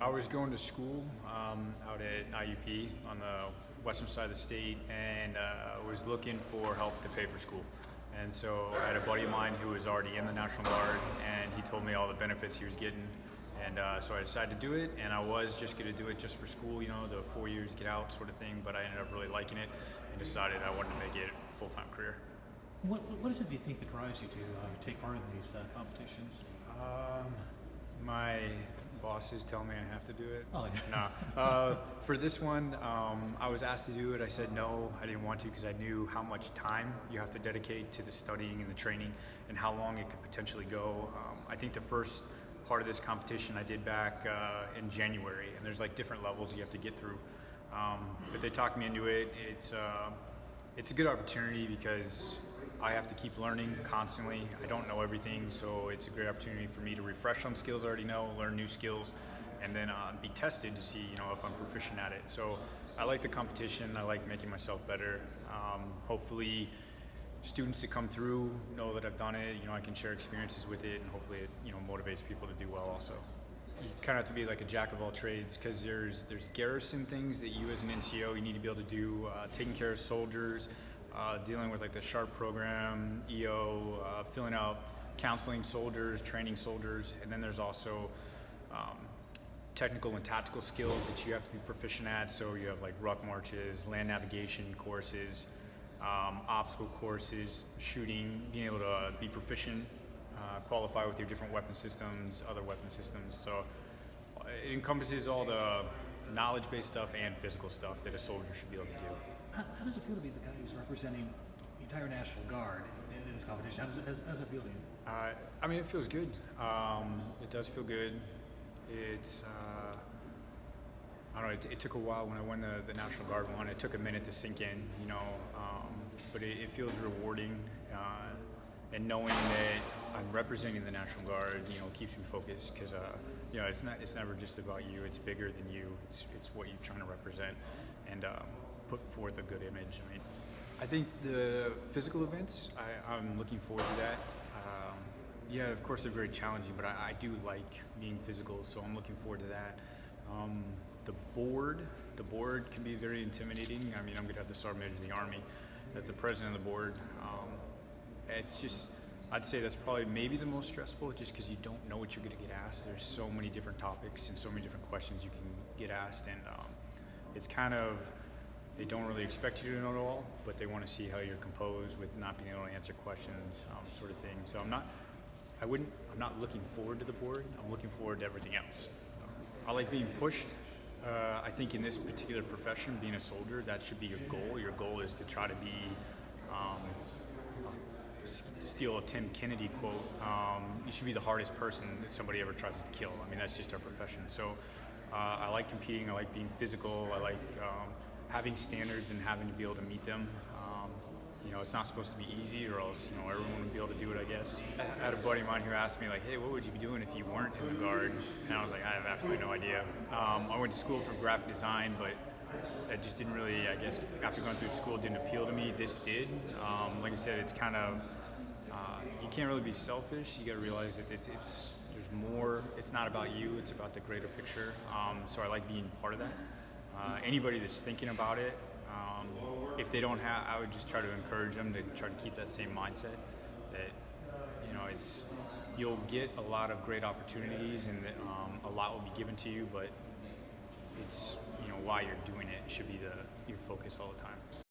I was going to school out at IUP on the western side of the state, and was looking for help to pay for school. And so I had a buddy of mine who was already in the National Guard, and he told me all the benefits he was getting. And so I decided to do it, and I was just going to do it just for school, the 4 years get out sort of thing, but I ended up really liking it and decided I wanted to make it a full-time career. What is it, do you think, that drives you to take part in these competitions? My bosses tell me I have to do it. Oh, yeah. No. For this one, I was asked to do it. I said no, I didn't want to because I knew how much time you have to dedicate to the studying and the training and how long it could potentially go. I think the first part of this competition I did back in January, and there's like different levels you have to get through. But they talked me into it. It's a good opportunity because I have to keep learning constantly. I don't know everything, so it's a great opportunity for me to refresh on skills I already know, learn new skills, and then be tested to see, if I'm proficient at it. So I like the competition. I like making myself better. Hopefully, students that come through know that I've done it. I can share experiences with it, and hopefully, it motivates people to do well also. You kind of have to be like a jack of all trades because there's garrison things that you as an NCO you need to be able to do, taking care of soldiers, dealing with like the SHARP program, EO, filling out counseling soldiers, training soldiers, and then there's also technical and tactical skills that you have to be proficient at. So you have like ruck marches, land navigation courses, obstacle courses, shooting, being able to be proficient, qualify with your different weapon systems, other weapon systems. So it encompasses all the knowledge-based stuff and physical stuff that a soldier should be able to do. How does it feel to be the guy who's representing the entire National Guard in this competition? How does it feel to you? It feels good. It does feel good. It's I don't know. It took a while when I won the National Guard one. It took a minute to sink in, but it feels rewarding. And knowing that I'm representing the National Guard, keeps me focused because, it's never just about you. It's bigger than you. It's what you're trying to represent and put forth a good image. I think the physical events, I'm looking forward to that. Of course they're very challenging, but I do like being physical, so I'm looking forward to that. The board can be very intimidating. I'm going to have the Sergeant Major of the Army that's the president of the board. It's just, I'd say that's probably maybe the most stressful just because you don't know what you're going to get asked. There's so many different topics and so many different questions you can get asked, and it's kind of, they don't really expect you to know it all, but they want to see how you're composed with not being able to answer questions, sort of thing. So I'm not looking forward to the board. I'm looking forward to everything else. I like being pushed. I think in this particular profession, being a soldier, that should be your goal. Your goal is to try to be, to steal a Tim Kennedy quote, you should be the hardest person that somebody ever tries to kill. That's just our profession. So I like competing. I like being physical. I like having standards and having to be able to meet them. It's not supposed to be easy, or else everyone would be able to do it, I guess. I had a buddy of mine who asked me, like, hey, what would you be doing if you weren't in the Guard? And I was like, I have absolutely no idea. I went to school for graphic design, but that just didn't really, I guess, after going through school, didn't appeal to me. This did. Like I said, it's kind of, you can't really be selfish. You got to realize that there's more. It's not about you. It's about the greater picture. So I like being part of that. Anybody that's thinking about it, if they don't have, I would just try to encourage them to try to keep that same mindset. That you'll get a lot of great opportunities, and that, a lot will be given to you. But it's why you're doing it should be your focus all the time.